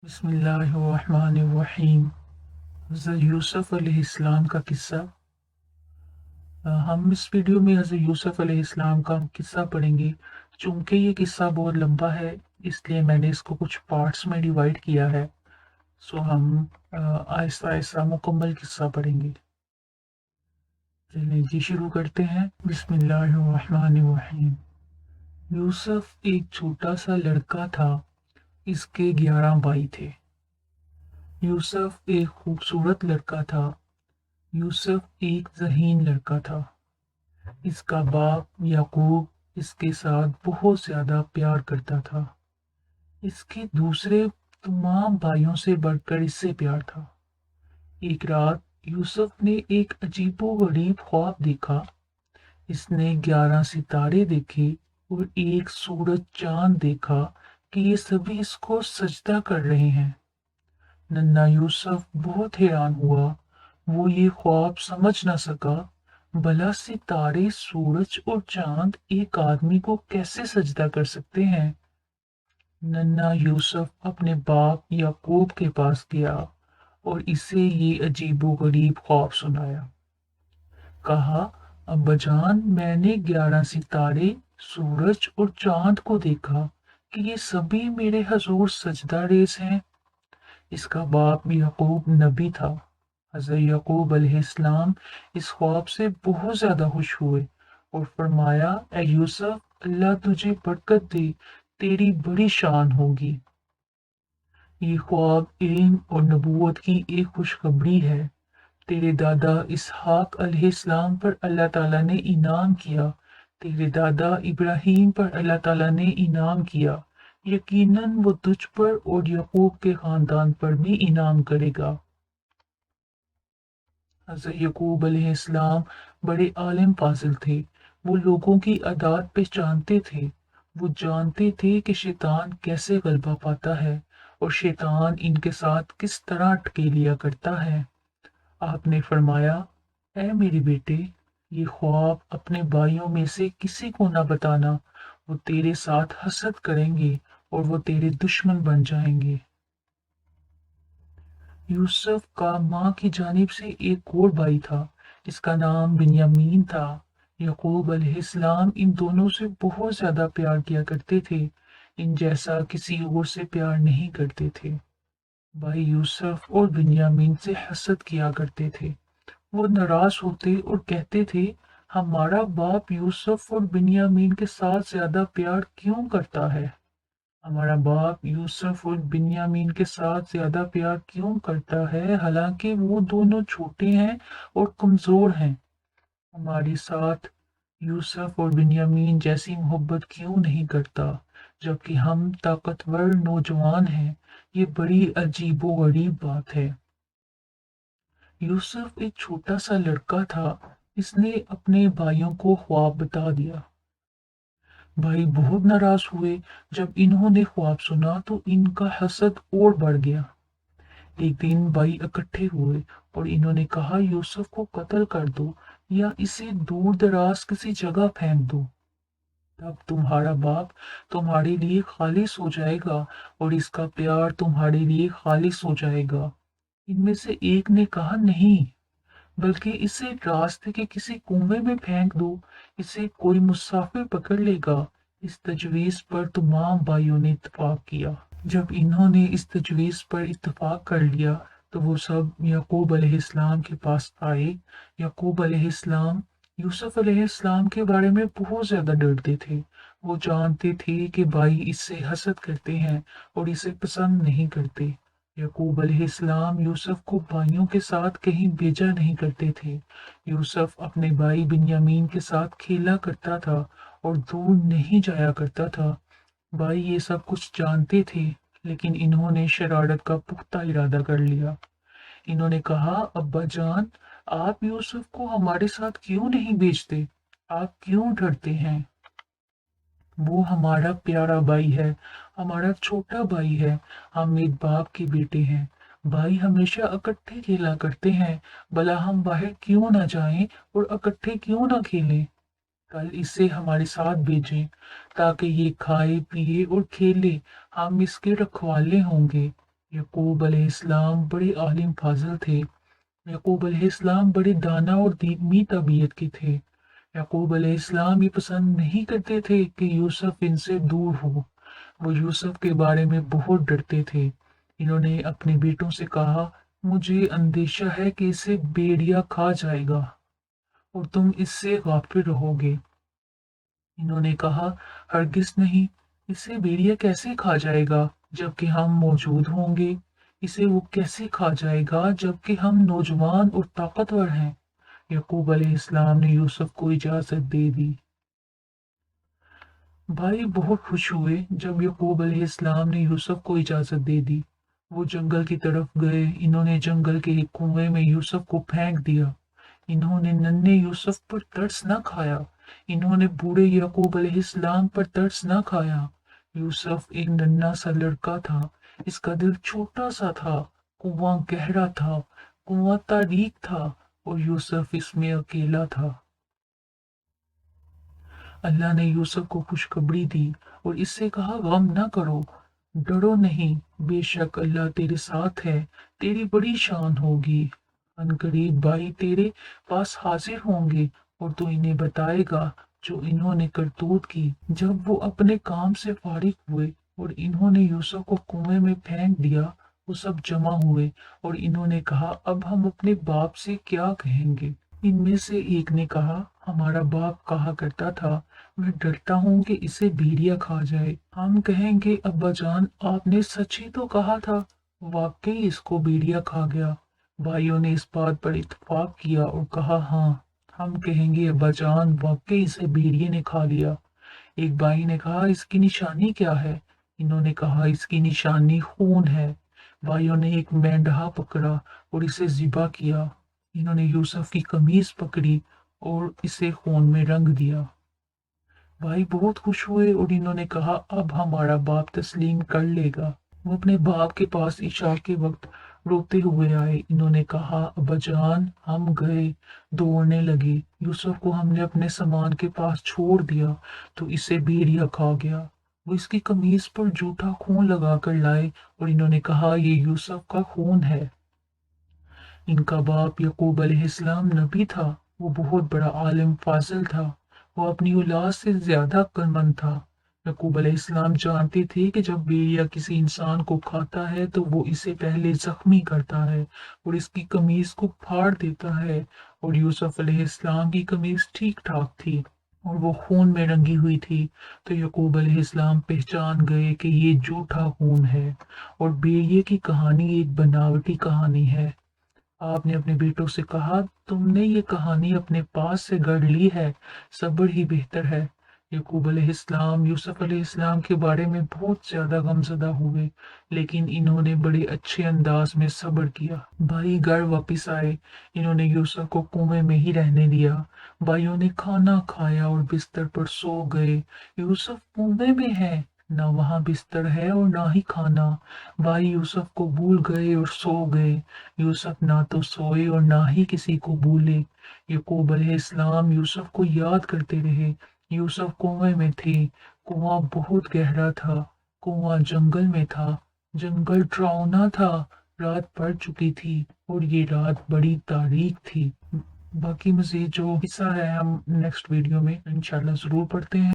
बिस्मिल्लाहिर्रहमानिर्रहीम। हज़रत यूसुफ अलैहिस्सलाम का किस्सा। हम इस वीडियो में हज़रत यूसुफ अलैहिस्सलाम का किस्सा पढ़ेंगे। चूंकि ये किस्सा बहुत लंबा है, इसलिए मैंने इसको कुछ पार्ट्स में डिवाइड किया है। सो हम आहिस्ता आहिस्ता मुकम्मल किस्सा पढ़ेंगे। चलिए जी, शुरू करते हैं। बिस्मिल्लाहिर्रहमानिर्रहीम। यूसुफ एक छोटा सा लड़का था। इसके 11 भाई थे। यूसुफ एक खूबसूरत लड़का था। यूसुफ एक ज़हीन लड़का था। इसका बाप याकूब इसके साथ बहुत ज्यादा प्यार करता था। इसके दूसरे तमाम भाइयों से बढ़कर इससे प्यार था। एक रात यूसुफ ने एक अजीबोगरीब ख्वाब देखा। इसने 11 सितारे देखे और एक सूरज चांद देखा कि ये सभी इसको सजदा कर रहे हैं। नन्हा यूसुफ बहुत हैरान हुआ। वो ये ख्वाब समझ न सका। भला सितारे, सूरज और चांद एक आदमी को कैसे सजदा कर सकते हैं? नन्हा यूसुफ अपने बाप याकूब के पास गया और इसे ये अजीबोगरीब ख्वाब सुनाया। कहा, अब्बाजान, मैंने 11 सितारे, सूरज और चांद को देखा कि ये सभी मेरे हजूर सजदा रेज हैं। इसका बाप याकूब नबी था। हज़रत याकूब अलैहिस्सलाम इस ख्वाब से बहुत ज्यादा खुश हुए और फरमाया, ए यूसुफ, अल्लाह तुझे बरकत दे, तेरी बड़ी शान होगी। ये ख्वाब इल्म और नबूवत की एक खुशखबरी है। तेरे दादा इसहाक अलैहिस्सलाम पर अल्लाह ताला ने इनाम किया। तेरे दादा इब्राहीम पर अल्लाह ताला ने इनाम किया। यकीनन वो तुझ पर और याकूब के खानदान पर भी इनाम करेगा। हज़रत यकूब अलैहिस्सलाम बड़े आलिम फाजिल थे। वो लोगों की आदत पहचानते थे। वो जानते थे कि शैतान कैसे गलबा पाता है और शैतान इनके साथ किस तरह अटकेलिया करता है। आपने फरमाया, ऐ मेरे बेटे, ये ख्वाब अपने भाइयों में से किसी को न बताना। वो तेरे साथ हसद करेंगे और वो तेरे दुश्मन बन जाएंगे। यूसुफ का माँ की जानिब से एक और भाई था। इसका नाम बिन्यामीन था। याकूब अलैहिस्सलाम इन दोनों से बहुत ज्यादा प्यार किया करते थे। इन जैसा किसी और से प्यार नहीं करते थे। भाई यूसुफ और बिन्यामीन से हसद किया करते थे। वो नाराज होते और कहते थे, हमारा बाप यूसुफ और बिन्यामीन के साथ ज्यादा प्यार क्यों करता है? हमारा बाप यूसुफ और बिन्यामीन के साथ ज्यादा प्यार क्यों करता है, हालांकि वो दोनों छोटे हैं और कमजोर हैं। हमारे साथ यूसुफ और बिन्यामीन जैसी मोहब्बत क्यों नहीं करता, जबकि हम ताकतवर नौजवान हैं। ये बड़ी अजीबोगरीब बात है। यूसुफ एक छोटा सा लड़का था। इसने अपने भाइयों को ख्वाब बता दिया। भाई बहुत नाराज हुए। जब इन्होंने ख्वाब सुना तो इनका हसद और बढ़ गया। एक दिन भाई इकट्ठे हुए और इन्होंने कहा, यूसुफ को कत्ल कर दो या इसे दूर दराज किसी जगह फेंक दो। तब तुम्हारा बाप तुम्हारे लिए खालिस हो जाएगा और इसका प्यार तुम्हारे लिए खालिस हो जाएगा। इनमें से एक ने कहा, नहीं, बल्कि इसे रास्ते के किसी कुएं में फेंक दो। इसे कोई मुसाफिर पकड़ लेगा। इस तजवीज पर तमाम भाइयों ने इत्तेफाक किया। जब इन्होंने इस तजवीज पर इत्तेफाक कर लिया तो वो सब याकूब अलैहिस्सलाम के पास आए। याकूब अलैहिस्सलाम यूसुफ अलैहिस्सलाम के बारे में बहुत ज्यादा डरते थे। वो जानते थे कि भाई इससे हसद करते हैं और इसे पसंद नहीं करते। याकूब अलैहिस्सलाम यूसुफ को भाइयों के साथ कहीं भेजा नहीं करते थे। यूसुफ अपने भाई बिन्यामीन के साथ खेला करता था और दूर नहीं जाया करता था। भाई ये सब कुछ जानते थे, लेकिन इन्होंने शरारत का पुख्ता इरादा कर लिया। इन्होंने कहा, अब्बा जान, आप यूसुफ को हमारे साथ क्यों नहीं भेजते? आप क्यों डरते हैं? वो हमारा प्यारा भाई है, हमारा छोटा भाई है। हम एक बाप के बेटे हैं। भाई हमेशा इकट्ठे खेला करते हैं। भला हम बाहर क्यों ना जाएं और इकट्ठे क्यों ना खेलें? कल इसे हमारे साथ भेजें ताकि ये खाए पिए और खेले। हम इसके रखवाले होंगे। यकूब अलैहिस्सलाम बड़े आलिम फाजिल थे। यकूब अलैहिस्सलाम बड़े दाना और दीनी तबीयत के थे। यकूब अलैहिस्सलाम ये पसंद नहीं करते थे कि यूसुफ इनसे दूर हो। वो यूसुफ के बारे में बहुत डरते थे। इन्होंने अपने बेटों से कहा, मुझे अंदेशा है कि इसे भेड़िया खा जाएगा और तुम इससे गाफिल रहोगे। इन्होंने कहा, हरगिज नहीं, इसे भेड़िया कैसे खा जाएगा जबकि हम मौजूद होंगे। इसे वो कैसे खा जाएगा जबकि हम नौजवान और ताकतवर हैं। यकूब अलैहिस्सलाम ने यूसुफ को इजाजत दे दी। भाई बहुत खुश हुए जब यकूब अलैहिस्सलाम ने यूसुफ को इजाजत दे दी। वो जंगल की तरफ गए। इन्होंने जंगल के एक कुएं में यूसुफ को फेंक दिया। इन्होंने नन्हे यूसुफ पर तरस न खाया। इन्होंने बूढ़े याकूब अलैहिस्सलाम पर तरस न खाया। यूसुफ एक नन्हा सा लड़का था। इसका दिल छोटा सा था। कुआं गहरा था। कुआं तारीक था और यूसुफ इसमें अकेला था। अल्लाह ने यूसुफ को खुशखबरी दी और इससे कहा, गम न करो, डरो नहीं, बेशक अल्लाह तेरे साथ है, तेरी बड़ी शान होगी। अनकरीब भाई तेरे पास हाजिर होंगे और तू इन्हें बताएगा जो इन्होंने करतूत की। जब वो अपने काम से फारिग हुए और इन्होंने यूसुफ को कुएं में फेंक दिया, वो सब जमा हुए और इन्होंने कहा, अब हम अपने बाप से क्या कहेंगे। इनमें से एक ने कहा, हमारा बाप कहा करता था, मैं डरता हूँ कि इसे भेड़िया खा जाए। हम कहेंगे, अब्बा जान आपने सच ही तो कहा था, वाकई इसको भेड़िया खा गया। भाइयों ने इस बात पर इत्तेफाक किया और कहा, हाँ हम कहेंगे अब्बा जान वाकई इसे भेड़िए ने खा लिया। एक भाई ने कहा, इसकी निशानी क्या है। इन्होंने कहा, इसकी निशानी खून है। भाइयों ने एक मेंढा पकड़ा और इसे ज़िबा किया। इन्होंने यूसुफ की कमीज पकड़ी और इसे खून में रंग दिया। भाई बहुत खुश हुए और इन्होंने कहा, अब हमारा बाप तस्लीम कर लेगा। वो अपने बाप के पास इशा के वक्त रोते हुए आए। इन्होंने कहा, अब्बा जान हम गए, दौड़ने लगे, यूसुफ को हमने अपने सामान के पास छोड़ दिया तो इसे भेड़िया खा गया। वो इसकी कमीज पर जूठा खून लगा कर लाए और इन्होंने कहा, ये यूसुफ का खून है। इनका बाप यकूब अलैहिस्सलाम नबी था। वो बहुत बड़ा आलिम फाजिल था। वो अपनी औलाद से ज्यादा अक्लमंद था। यकूब अलैहिस्सलाम जानते थे कि जब भेड़िया किसी इंसान को खाता है तो वो इसे पहले जख्मी करता है और इसकी कमीज को फाड़ देता है। और यूसुफ अलैहिस्सलाम की कमीज ठीक ठाक थी और वो खून में रंगी हुई थी। तो यकूब अलैहिस्सलाम पहचान गए कि ये झूठा खून है और भेड़िए की कहानी एक बनावटी कहानी है। आपने अपने बेटों से कहा, तुमने ये कहानी अपने पास से गढ़ ली है, सब्र ही बेहतर है। यकूब अलैहिस्सलाम यूसुफ अलैहिस्सलाम के बारे में बहुत ज्यादा गमज़दा हुए, लेकिन इन्होंने बड़े अच्छे अंदाज में सब्र किया। भाई घर वापस आए। इन्होंने यूसुफ को कुएं में ही रहने दिया। भाइयों ने खाना खाया और बिस्तर पर सो गए। यूसुफ कुएं में है, ना वहां बिस्तर है और ना ही खाना। भाई यूसुफ को भूल गए और सो गए। यूसुफ ना तो सोए और ना ही किसी को भूले। यकूब अलैहिस्सलाम यूसुफ को याद करते रहे। यूसुफ कुएं में थे। कुआं बहुत गहरा था। कुआं जंगल में था। जंगल डरावना था। रात पड़ चुकी थी और ये रात बड़ी तारीख थी। बाकी मज़ीद जो हिस्सा है हम नेक्स्ट वीडियो में इंशाल्लाह ज़रूर पढ़ते हैं।